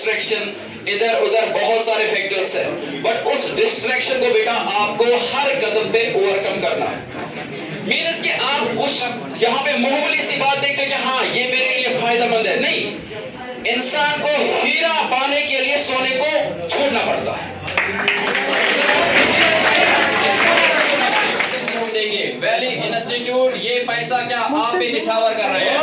Distraction, इधर उधर बहुत सारे फैक्टर्स है, बट उस डिस्ट्रैक्शन को बेटा आपको हर कदम पे ओवरकम करना है। मीन्स कि आप कुछ यहाँ पे मामूली सी बात देखते हो कि हाँ ये मेरे लिए फायदेमंद है, नहीं, इंसान को हीरा पाने के लिए सोने को छोड़ना पड़ता है। हम देंगे वैली इंस्टीट्यूट, ये पैसा क्या आप पे निछावर कर रहे हैं?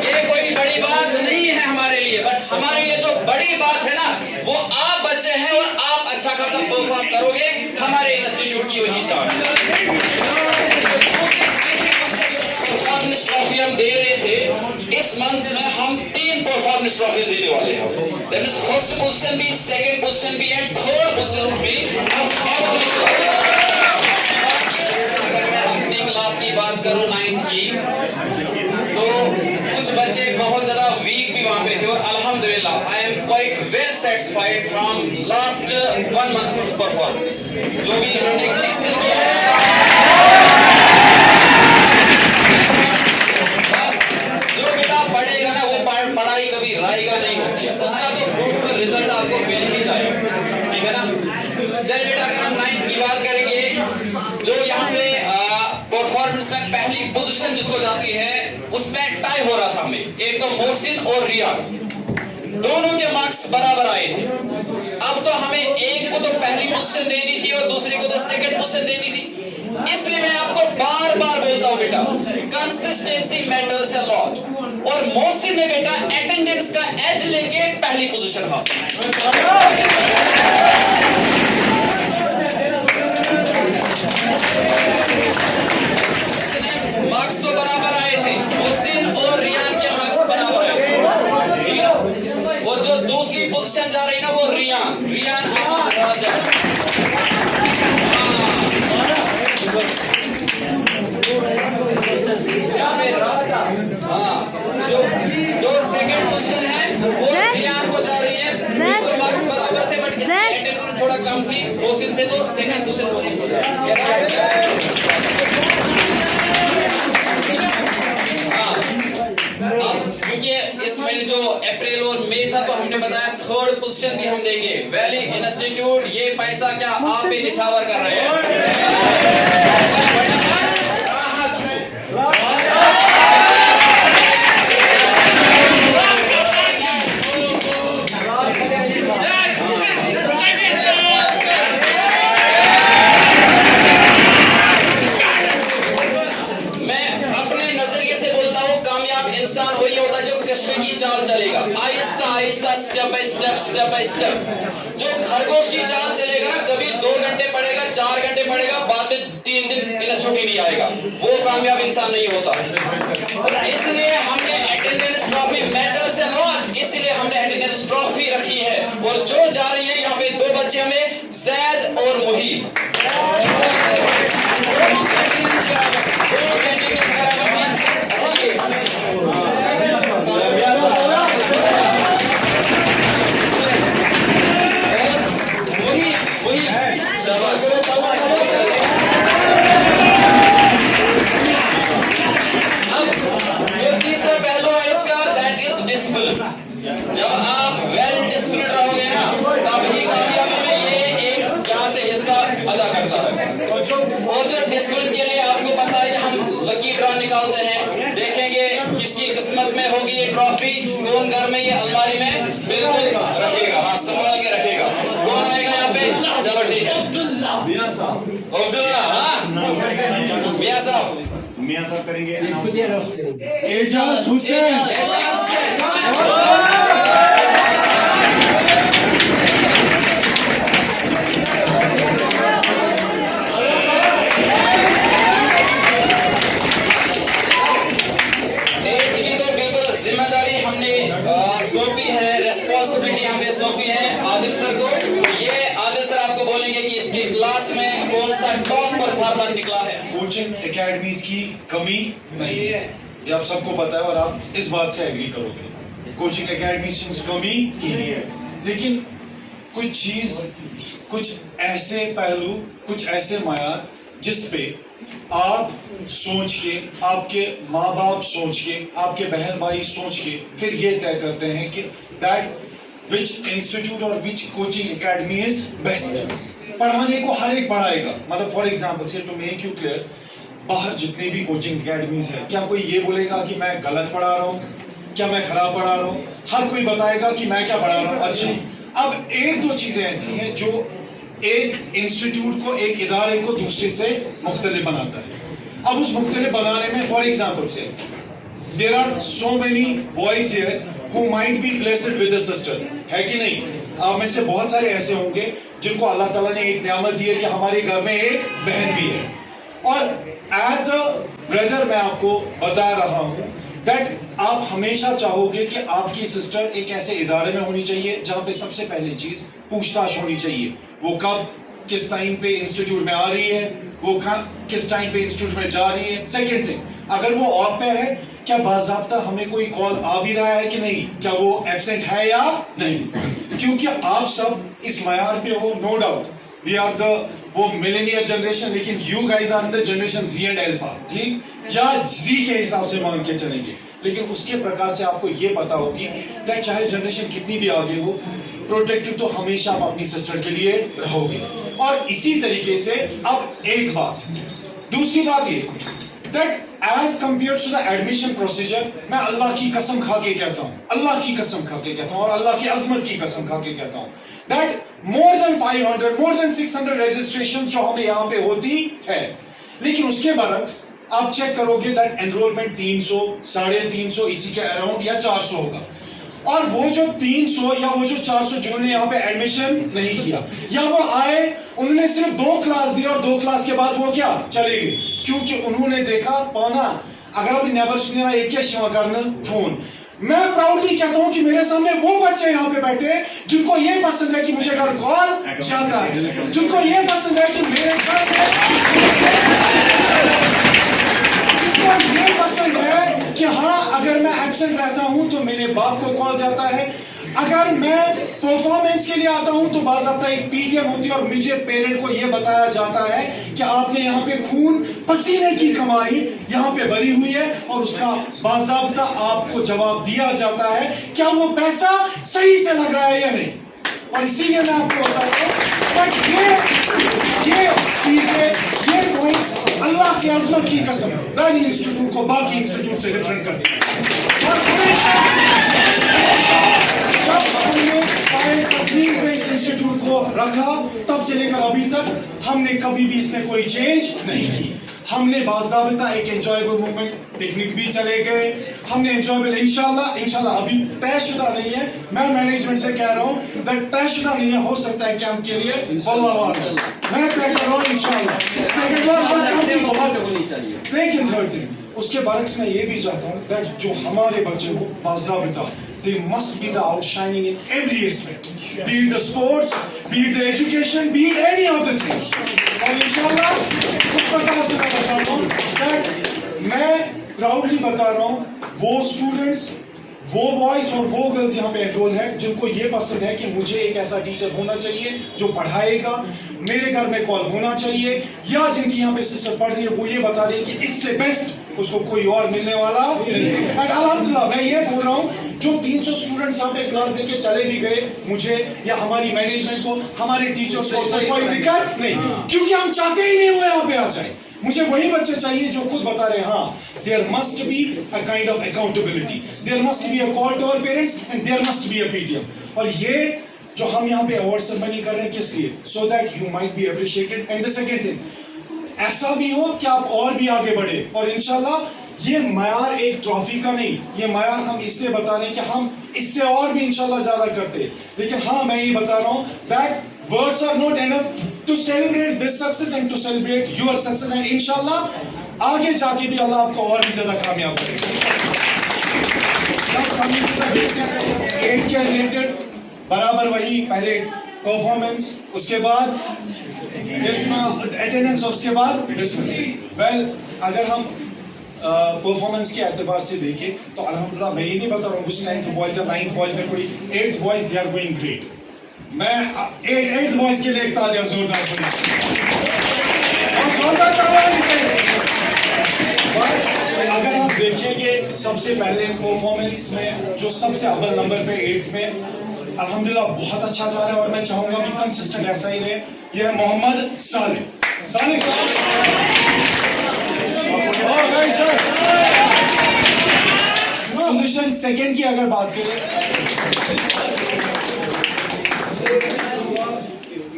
ये कोई बड़ी बात नहीं है हमारे लिए, बट हमारे लिए जो बड़ी बात है ना वो आप बच्चे हैं और आप अच्छा खासा परफॉर्म करोगे, हमारे इंस्टीट्यूट की वही शान है। परफॉर्मेंस ट्रॉफी हम दे रहे थे, इस मंथ में हम 3 परफॉर्मेंस ट्रॉफी देने वाले हैं। दैट मींस फर्स्ट पोजीशन भी, सेकंड पोजीशन भी एंड थर्ड पोजीशन भी अगर मैं अपनी क्लास की बात करूं 9th की, तो कुछ बच्चे बहुत ज्यादा वीक भी वहां पे थे और अल्हम्दुलिल्लाह I am quite well satisfied from last 1 month performance. जो भी इन्होंने एक्सेल किया है, पढ़ेगा ना वो पढ़ाई कभी रायगा नहीं होती है, उसका तो फ्रूटफुल रिजल्ट आपको मिल ही जाएगा, ठीक है ना। चलिए बेटा अगर हम 9th की बात करेंगे, जो यहाँ पे परफॉर्मेंस में पहली पोजीशन जिसको जाती है उसमें टाई हो रहा था हमें, एक तो मोहसिन और रिया, दोनों के मार्क्स बराबर आए थे। अब तो हमें एक को तो पहली पोजीशन देनी थी और दूसरे को तो सेकंड पोजीशन देनी थी, इसलिए मैं आपको बार बार बोलता हूं बेटा कंसिस्टेंसी मैटर्स अ लॉट। और मोहसिन ने बेटा अटेंडेंस का एज लेके पहली पोजीशन हासिल मार्क्स तो बराबर आए थे, मोहसिन और रियान के मार्क्स बराबर आए थे। वो जो दूसरी पोजीशन जा रही ना वो रियान राजा, जो सेकंड पोजीशन है वो रियान को जा रही है, दोनों मार्क्स बराबर थे बट इसकी अटेंडेंस थोड़ा कम थी मोहसिन से, तो सेकंड पोजीशन मोहसिन को जा रही है। क्योंकि इस महीने जो अप्रैल और मई था तो हमने बताया थर्ड पोजीशन भी हम देंगे। वैली इंस्टीट्यूट, ये पैसा क्या आप पे निछावर कर रहे हैं? इंसान वही होता है जो कश्ती की चाल चलेगा, Aahista Aahista step by step. जो खरगोश की चाल चलेगा ना, कभी 2 घंटे पढ़ेगा, 4 घंटे पढ़ेगा, बाद में 3 दिन इंस्टीट्यूट ही नहीं आएगा, वो कामयाब इंसान नहीं होता। इसलिए हमने attendance trophy matters a lot, इसलिए हमने अटेंडेंस ट्रॉफी रखी है। और जो जा रही है यहाँ पे 2 बच्चे हमें जैद और मुहीब, जब आप वेल डिसिप्लिन रहोगे ना तभी कामयाबी में ये एक यहाँ से हिस्सा अदा करता है। और जो डिसिप्लिन के लिए आपको पता है कि हम लकी ड्रॉ निकालते हैं, देखेंगे किसकी किस्मत में होगी ये ट्रॉफी, कौन घर में ये अलमारी में बिल्कुल रखेगा, हाँ संभाल के रखेगा। कौन आएगा यहाँ पे? चलो ठीक है, अब्दुल्ला, हाँ मियां साहब करेंगे। एजाज हुसैन, जिम्मेदारी हमने सौंपी है, रेस्पॉन्सिबिलिटी हमने सौंपी है आदिल सर को। ये आदिल सर आपको बोलेंगे कि इसकी क्लास में कौन सा टॉप परफॉर्मर निकला है। कोचिंग एकेडमीज की कमी नहीं है, ये आप सबको पता है और आप इस बात से एग्री करोगे। कोचिंग एकेडमीज की कमी ही नहीं है, लेकिन कुछ चीज, कुछ ऐसे पहलू, कुछ ऐसे मायार जिस पे आप सोच के, आपके माँ बाप सोच के, आपके बहन भाई सोच के फिर ये तय करते हैं कि दैट विच इंस्टीट्यूट और विच कोचिंग एकेडमी इज बेस्ट। पढ़ाने को हर एक पढ़ाएगा, मतलब फॉर एग्जाम्पल से टू मेक यू क्लियर, बाहर जितने भी कोचिंग एकेडमीज है, क्या कोई ये बोलेगा कि मैं गलत पढ़ा रहा हूँ, क्या मैं खराब पढ़ा रहा हूँ? हर कोई बताएगा कि मैं क्या पढ़ा रहा हूँ अच्छी। अब एक दो चीजें ऐसी हैं जो एक इंस्टीट्यूट को, एक इदारे को दूसरे से मुख्तलिफ बनाता है। अब उस मुख्तलिफ बनाने में फॉर एग्जाम्पल से there are so many boys here who might be blessed with a sister, है कि नहीं? आप में से बहुत सारे ऐसे होंगे जिनको अल्लाह ताला ने एक नियामत दी है कि हमारे घर में एक बहन भी है। और एज अ ब्रदर मैं आपको बता रहा हूं दैट आप हमेशा चाहोगे कि आपकी सिस्टर एक ऐसे इदारे में होनी चाहिए जहां पे सबसे पहली चीज पूछताछ होनी चाहिए, वो कब किस टाइम पे इंस्टीट्यूट में आ रही है, वो किस टाइम पे इंस्टीट्यूट में जा रही है। सेकेंड थिंग, अगर वो ऑफ पे है, क्या बाज़ाब्ता हमें कोई कॉल आ भी रहा है कि नहीं, क्या वो एब्सेंट है या नहीं? क्योंकि आप सब इस मयार पे हो, no doubt we are the वो मिलेनियर जनरेशन, लेकिन you guys are the generation G and alpha, ठीक, या जी के हिसाब से मान के चलेंगे। लेकिन उसके प्रकार से आपको ये पता होगी कि चाहे जनरेशन कितनी भी आगे हो, प्रोटेक्टिव तो हमेशा आप अपनी सिस्टर के लिए रहोगे। और इसी तरीके से अब एक बात, दूसरी बात ये that as compare to the admission procedure, मैं अल्लाह की कसम खा के कहता हूं, अल्लाह की कसम खा के कहता हूं और अल्लाह की अजमत की कसम खा के कहता हूं that more than 500, more than 600 registration जो हमें यहां पे होती है, लेकिन उसके बरक्स आप चेक करोगे दैट एनरोलमेंट 300, 350 इसी के अराउंड या 400 होगा। और वो जो 300 या वो जो 400 जिन्होंने यहाँ पे एडमिशन नहीं किया, या वो आए उन्होंने सिर्फ 2 क्लास दी और 2 क्लास के बाद वो क्या चले गए, क्योंकि उन्होंने देखा पाना अगर अभी नेबर सुनेगा एक क्या शिवा करना फोन। मैं प्राउडली कहता हूं कि मेरे सामने वो बच्चे यहाँ पे बैठे जिनको ये पसंद है कि मुझे घर कॉल जाता है, जिनको ये पसंद है कि मेरे घर ये पसंद है कि हाँ अगर मैं एब्सेंट रहता हूं तो मेरे बाप को कॉल जाता है, अगर मैं परफॉर्मेंस के लिए आता हूं तो बाज़ाब्ता एक पीटीएम होती है और मुझे पेरेंट को यह बताया जाता है कि आपने यहाँ पे खून पसीने की कमाई यहाँ पे भरी हुई है और उसका बाज़ाब्ता आपको जवाब दिया जाता है क्या वो पैसा सही से लग रहा है या नहीं। और इसीलिए मैं आपको बताता हूं ये चीजें, ये पॉइंट्स अल्लाह की अज़मत की कसम वैली इंस्टीट्यूट को बाकी इंस्टीट्यूट से डिफरेंट करती है। और जब हमने तकनीक बेस्ड इंस्टीट्यूट को रखा तब से लेकर अभी तक हमने कभी भी इसमें कोई चेंज नहीं की। हमने बाज़ाबिता एक एंजॉयबल मूवमेंट, पिकनिक भी चले गए, हमने एंजॉयबल इंशाल्लाह अभी तयशुदा नहीं है, मैं मैनेजमेंट से कह रहा हूँ दैट तयशुदा नहीं है, हो सकता है कैंप के लिए मैं तय कर रहा हूँ इंशाल्लाह। सेकंड बार लेकिन थर्ड थिंग उसके बारक्स में ये भी चाहता हूँ दैट जो हमारे बच्चे को बाज़ाबिता they must be the outshining in every aspect, be it the sports, be it the education, be it any other things। और इंशाल्लाह उस प्रकार से मैं बता रहा हूँ that मैं प्राउडली बता रहा हूँ वो स्टूडेंट्स, वो बॉयज और वो गर्ल्स यहाँ पे एनरोल है जिनको ये पसंद है कि मुझे एक ऐसा टीचर होना चाहिए जो पढ़ाएगा, मेरे घर में कॉल होना चाहिए, या जिनकी यहाँ पे सिस्टर पढ़ रही है वो ये बता रही है कि इससे बेस्ट उसको कोई और मिलने वाला नहीं। एंड अल्हम्दुलिल्लाह मैं ये बोल रहा हूँ जो 300 स्टूडेंट्स यहाँ पे क्लास देके चले भी गए, मुझे या हमारी मैनेजमेंट को, हमारे टीचर्स को उसमें कोई दिक्कत नहीं, क्योंकि हम चाहते ही नहीं वो यहाँ पे आ जाए। मुझे वही बच्चे चाहिए जो खुद बता रहे हैं हाँ there must be a kind of accountability, there must be a call to our parents and there must be a PTM. और ये जो हम यहाँ पे अवार्ड सेरेमनी कर रहे हैं किस लिए, so that you might be appreciated. And the second thing ऐसा भी हो कि आप और भी आगे बढ़े, और इंशाल्लाह ये मयार एक ट्रॉफी का नहीं, ये मयार हम इसलिए बता रहे हैं कि हम इससे और भी इंशाल्लाह ज्यादा करते। लेकिन हाँ मैं ये बता रहा हूँ that words are not enough to celebrate this success and to celebrate your success, and इंशाल्लाह आगे जाके भी अल्लाह आपको और भी ज्यादा कामयाब करेगा। एड के रिलेटेड बराबर वही, पहले परफॉर्मेंस, उसके बाद अटेंडेंस और उसके बाद डिसिप्लिन। वेल अगर हम परफॉर्मेंस के एतबार से देखें तो अल्हम्दुलिल्लाह मैं ये नहीं बता रहा हूँ कुछ 9th बॉयज या 9th बॉयज में कोई 8th boys they are going great. मैं 8th बॉयज के लिए एक तालियां जोरदार और जोरदार तालियां दीजिए। अगर आप देखेंगे सबसे पहले परफॉर्मेंस में जो सबसे अव्वल नंबर पे 8th में अल्हम्दुलिल्लाह बहुत अच्छा जा रहा है और मैं चाहूंगा कि कंसिस्टेंट ऐसा ही रहे। यह है मोहम्मद सालिह। सालिह पोजीशन सेकंड की अगर बात करें,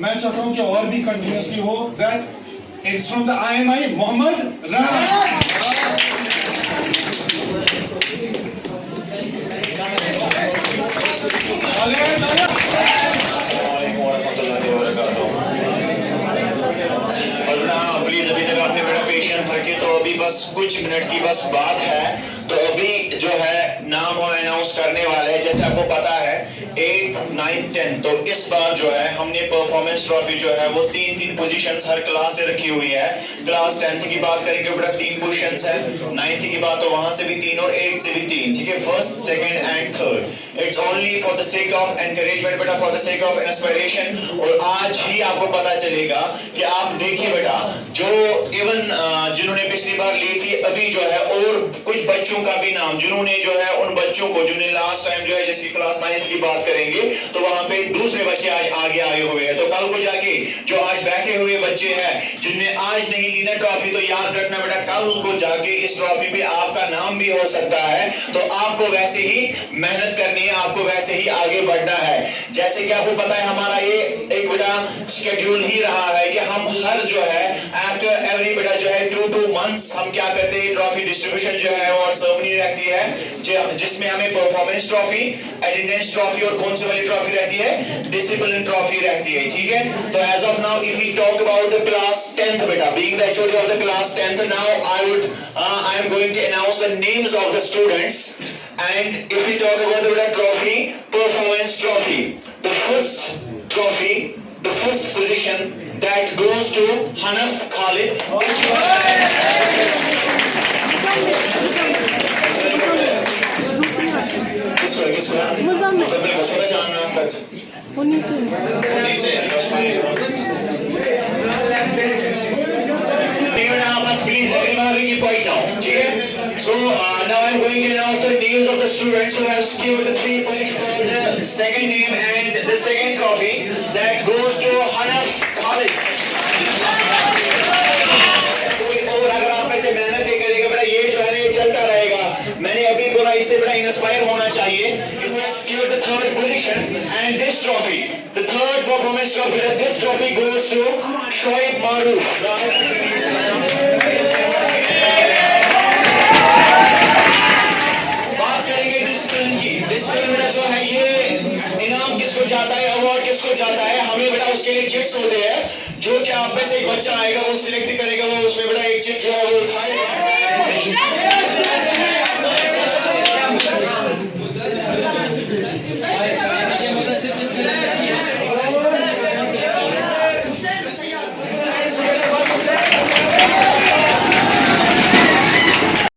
मैं चाहता हूं कि और भी कंटिन्यूसली हो। That it's from the IMI Mohammad Rana. Please अभी तक आपने बड़ा पेशेंस रखे, तो अभी बस कुछ मिनट की बस बात है। तो अभी जो है नाम हम अनाउंस करने वाले हैं। जैसे आपको पता है 8th, 9th, 10th, तो इस बार जो है हमने परफॉर्मेंस ट्रॉफी जो है वो 3-3 पोजीशंस हर क्लास से रखी हुई है। क्लास 10th की बात करेंगे बेटा 3 पोजीशंस है, 9th की बात तो वहां से भी 3 और 8th से भी 3, ठीक है, first, second and third. It's only for the sake of encouragement बेटा, for the sake of inspiration. और आज ही आपको पता चलेगा कि आप देखिए बेटा, जो इवन जिन्होंने पिछली बार ली थी, अभी जो है और कुछ बच्चों का भी नाम, जिन्होंने जो है उन बच्चों को जिन्होंने लास्ट टाइम जो है जैसे क्लास 9th की बात करेंगे तो वहां पे दूसरे बच्चे आज आगे आए हुए हैं। तो कल को जाके जो आज बैठे हुए बच्चे हैं जिनने आज नहीं ली ना ट्रॉफी, तो याद रखना बेटा कल को जाके इस ट्रॉफी पे आपका नाम भी हो सकता है। तो आपको वैसे ही मेहनत करनी है, आपको वैसे ही आगे बढ़ना है। जैसे कि आपको पता है हमारा ये एक बेटा शेड्यूल ही रहा है कि हम हर जो है आफ्टर एवरी बेटा जो है 2 मंथ्स हम क्या करते हैं, ट्रॉफी डिस्ट्रीब्यूशन जो है और सेरेमनी रहती है, जिसमें हमें परफॉर्मेंस ट्रॉफी, एटेंडेंस ट्रॉफी और कौन सी वाली ट्रॉफी रहती है, डिसिप्लिन ट्रॉफी रहती है, ठीक है। तो as of now if we talk about the class 10th बेटा, being the HOD of the class 10th, now I am going to announce the names of the students. And if we talk about the trophy, performance trophy, the first trophy, the first position that goes to Hanaf Khalid. Please everyone keep quiet now. So now I'm going to announce the names of the students who have secured the 3 points for the second name and the second trophy that goes to Hanaf Khalid. और अगर आप में से मेहनत ये करेगा बेटा, ये जो है ये चलता रहेगा। मैंने अभी बोला इससे बड़ा इंस्पायर होना चाहिए। इसने secured the 3rd position and this trophy, the 3rd performance trophy, this trophy goes to Shoaib Maroof. Discipline बेटा जो है ये इनाम किसको जाता है, अवार्ड किसको जाता है, हमें बेटा उसके लिए चिट्स होते हैं जो कि आप में से एक बच्चा आएगा वो सिलेक्ट करेगा, वो उसमें बेटा एक चिट जो है वो उठाएगा।